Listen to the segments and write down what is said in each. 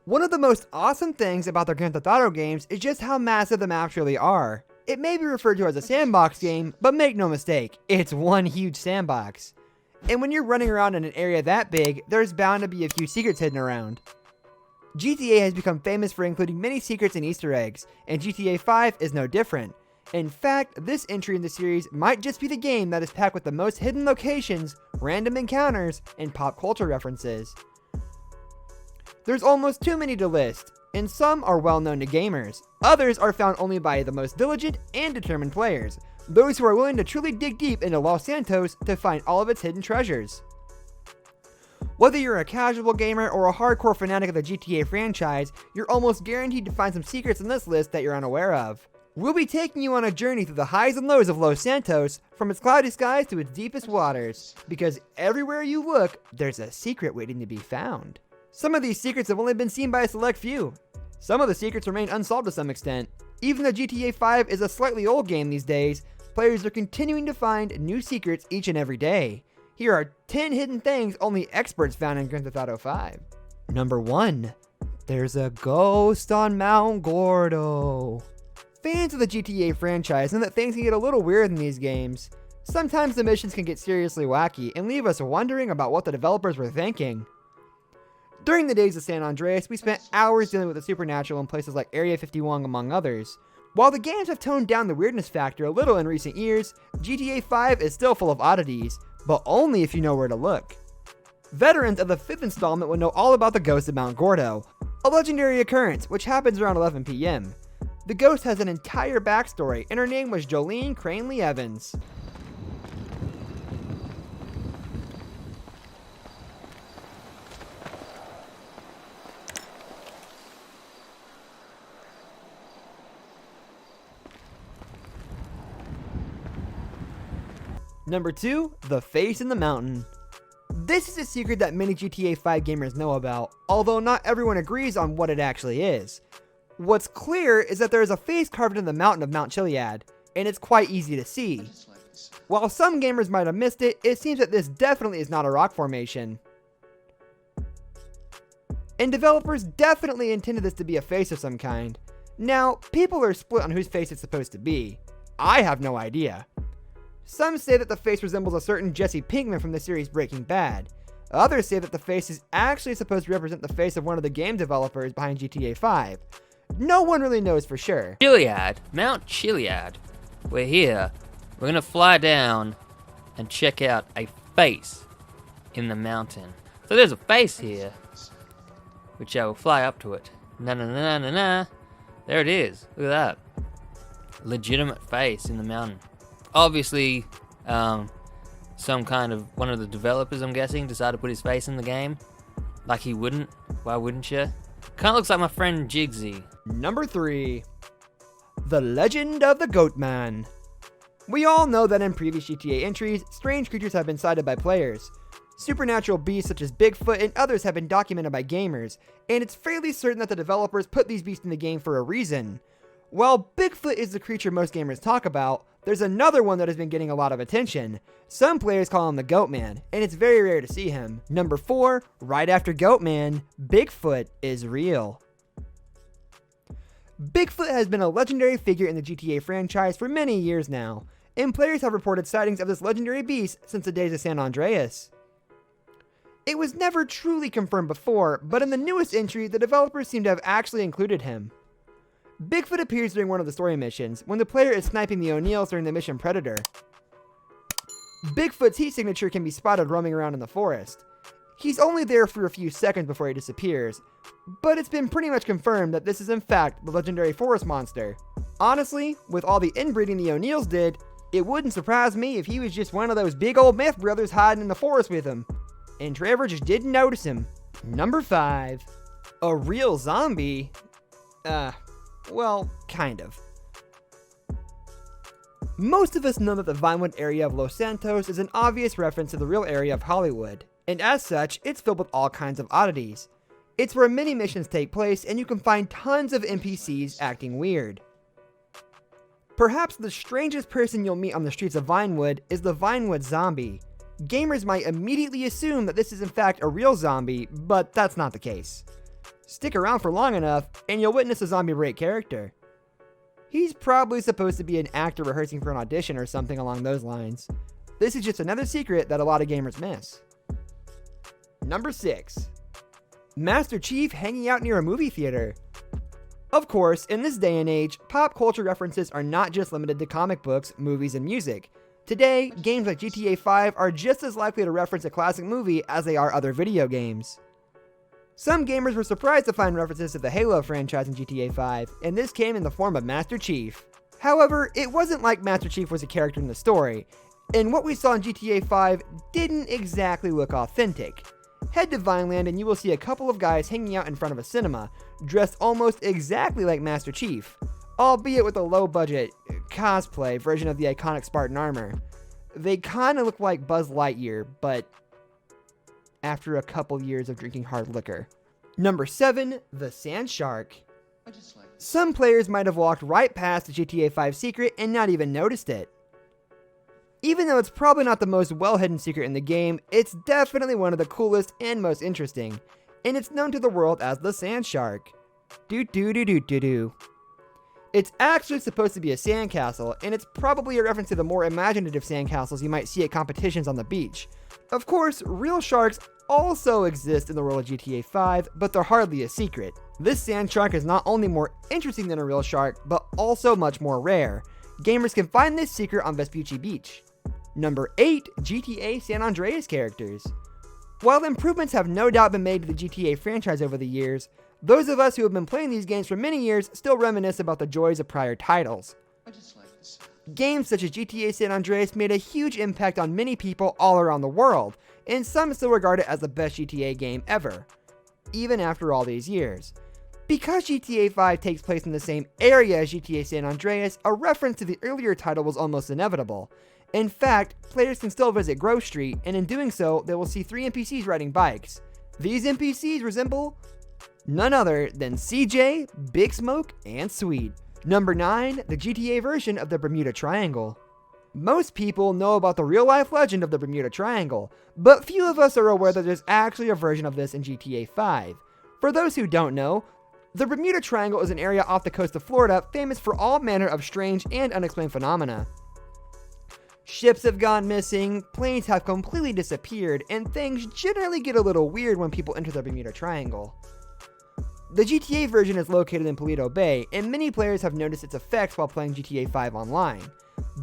One of the most awesome things about the Grand Theft Auto games is just how massive the maps really are. It may be referred to as a sandbox game, but make no mistake, it's one huge sandbox. And when you're running around in an area that big, there's bound to be a few secrets hidden around. GTA has become famous for including many secrets and Easter eggs, and GTA 5 is no different. In fact, this entry in the series might just be the game that is packed with the most hidden locations, random encounters, and pop culture references. There's almost too many to list, and some are well known to gamers. Others are found only by the most diligent and determined players, those who are willing to truly dig deep into Los Santos to find all of its hidden treasures. Whether you're a casual gamer or a hardcore fanatic of the GTA franchise, you're almost guaranteed to find some secrets in this list that you're unaware of. We'll be taking you on a journey through the highs and lows of Los Santos, from its cloudy skies to its deepest waters, because everywhere you look, there's a secret waiting to be found. Some of these secrets have only been seen by a select few. Some of the secrets remain unsolved to some extent. Even though GTA 5 is a slightly old game these days, players are continuing to find new secrets each and every day. Here are 10 hidden things only experts found in Grand Theft Auto 5. Number 1. There's a ghost on Mount Gordo. Fans of the GTA franchise know that things can get a little weird in these games. Sometimes the missions can get seriously wacky and leave us wondering about what the developers were thinking. During the days of San Andreas, we spent hours dealing with the supernatural in places like Area 51 among others. While the games have toned down the weirdness factor a little in recent years, GTA 5 is still full of oddities, but only if you know where to look. Veterans of the 5th installment will know all about the Ghost of Mount Gordo, a legendary occurrence which happens around 11 p.m. The ghost has an entire backstory, and her name was Jolene Cranley Evans. Number 2, the face in the mountain. This is a secret that many GTA 5 gamers know about, although not everyone agrees on what it actually is. What's clear is that there is a face carved in the mountain of Mount Chiliad, and it's quite easy to see. While some gamers might have missed it, it seems that this definitely is not a rock formation. And developers definitely intended this to be a face of some kind. Now, people are split on whose face it's supposed to be. I have no idea. Some say that the face resembles a certain Jesse Pinkman from the series Breaking Bad. Others say that the face is actually supposed to represent the face of one of the game developers behind GTA 5. No one really knows for sure. Chiliad, Mount Chiliad. We're here. We're gonna fly down and check out a face in the mountain. So there's a face here, which I will fly up to it. Na na na na na. There it is. Look at that. Legitimate face in the mountain. Obviously, some kind of one of the developers, I'm guessing, decided to put his face in the game. Like he wouldn't. Why wouldn't you? Kind of looks like my friend Jigsy. Number 3. The Legend of the Goatman. We all know that in previous GTA entries, strange creatures have been sighted by players. Supernatural beasts such as Bigfoot and others have been documented by gamers, and it's fairly certain that the developers put these beasts in the game for a reason. While Bigfoot is the creature most gamers talk about, there's another one that has been getting a lot of attention. Some players call him the Goatman, and it's very rare to see him. Number 4, right after Goatman, Bigfoot is real. Bigfoot has been a legendary figure in the GTA franchise for many years now, and players have reported sightings of this legendary beast since the days of San Andreas. It was never truly confirmed before, but in the newest entry, the developers seem to have actually included him. Bigfoot appears during one of the story missions, when the player is sniping the O'Neills during the mission Predator. Bigfoot's heat signature can be spotted roaming around in the forest. He's only there for a few seconds before he disappears, but it's been pretty much confirmed that this is in fact the legendary forest monster. Honestly, with all the inbreeding the O'Neills did, it wouldn't surprise me if he was just one of those big old meth brothers hiding in the forest with him, and Trevor just didn't notice him. Number 5. A real zombie? Well, kind of. Most of us know that the Vinewood area of Los Santos is an obvious reference to the real area of Hollywood, and as such, it's filled with all kinds of oddities. It's where many missions take place, and you can find tons of NPCs acting weird. Perhaps the strangest person you'll meet on the streets of Vinewood is the Vinewood zombie. Gamers might immediately assume that this is in fact a real zombie, but that's not the case. Stick around for long enough, and you'll witness a zombie break character. He's probably supposed to be an actor rehearsing for an audition or something along those lines. This is just another secret that a lot of gamers miss. Number 6. Master Chief hanging out near a movie theater. Of course, in this day and age, pop culture references are not just limited to comic books, movies, and music. Today, games like GTA 5 are just as likely to reference a classic movie as they are other video games. Some gamers were surprised to find references to the Halo franchise in GTA 5, and this came in the form of Master Chief. However, it wasn't like Master Chief was a character in the story, and what we saw in GTA 5 didn't exactly look authentic. Head to Vineland and you will see a couple of guys hanging out in front of a cinema, dressed almost exactly like Master Chief, albeit with a low-budget cosplay version of the iconic Spartan armor. They kinda look like Buzz Lightyear, but after a couple years of drinking hard liquor. Number 7, the Sand Shark. Some players might have walked right past the GTA 5 secret and not even noticed it. Even though it's probably not the most well-hidden secret in the game, it's definitely one of the coolest and most interesting, and it's known to the world as the Sand Shark. Do. It's actually supposed to be a sandcastle, and it's probably a reference to the more imaginative sandcastles you might see at competitions on the beach. Of course, real sharks also exist in the world of GTA 5, but they're hardly a secret. This sand shark is not only more interesting than a real shark, but also much more rare. Gamers can find this secret on Vespucci Beach. Number 8, GTA San Andreas characters. While improvements have no doubt been made to the GTA franchise over the years, those of us who have been playing these games for many years still reminisce about the joys of prior titles. Games such as GTA San Andreas made a huge impact on many people all around the world, and some still regard it as the best GTA game ever, even after all these years. Because GTA 5 takes place in the same area as GTA San Andreas, a reference to the earlier title was almost inevitable. In fact, players can still visit Grove Street, and in doing so, they will see 3 NPCs riding bikes. These NPCs resemble none other than CJ, Big Smoke, and Sweet. Number 9, the GTA version of the Bermuda Triangle. Most people know about the real-life legend of the Bermuda Triangle, but few of us are aware that there's actually a version of this in GTA 5. For those who don't know, the Bermuda Triangle is an area off the coast of Florida famous for all manner of strange and unexplained phenomena. Ships have gone missing, planes have completely disappeared, and things generally get a little weird when people enter the Bermuda Triangle. The GTA version is located in Paleto Bay, and many players have noticed its effects while playing GTA 5 online.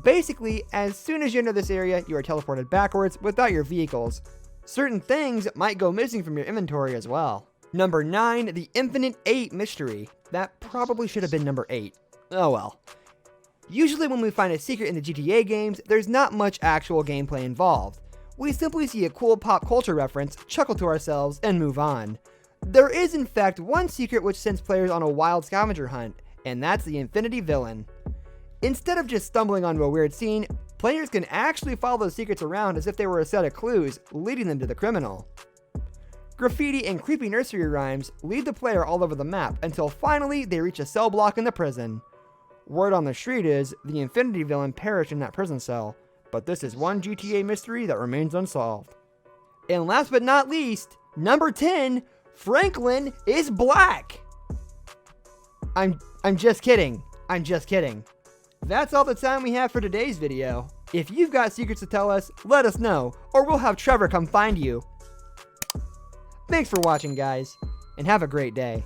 Basically, as soon as you enter this area, you are teleported backwards without your vehicles. Certain things might go missing from your inventory as well. Number 9, the Infinite 8 mystery. That probably should have been number 8. Oh well. Usually when we find a secret in the GTA games, there's not much actual gameplay involved. We simply see a cool pop culture reference, chuckle to ourselves, and move on. There is in fact one secret which sends players on a wild scavenger hunt, and that's the Infinity Villain. Instead of just stumbling onto a weird scene, players can actually follow those secrets around as if they were a set of clues, leading them to the criminal. Graffiti and creepy nursery rhymes lead the player all over the map until finally they reach a cell block in the prison. Word on the street is the Infinity Villain perished in that prison cell, but this is one GTA mystery that remains unsolved. And last but not least, number 10, Franklin is black! I'm just kidding. I'm just kidding. That's all the time we have for today's video. If you've got secrets to tell us, let us know, or we'll have Trevor come find you. Thanks for watching, guys, and have a great day.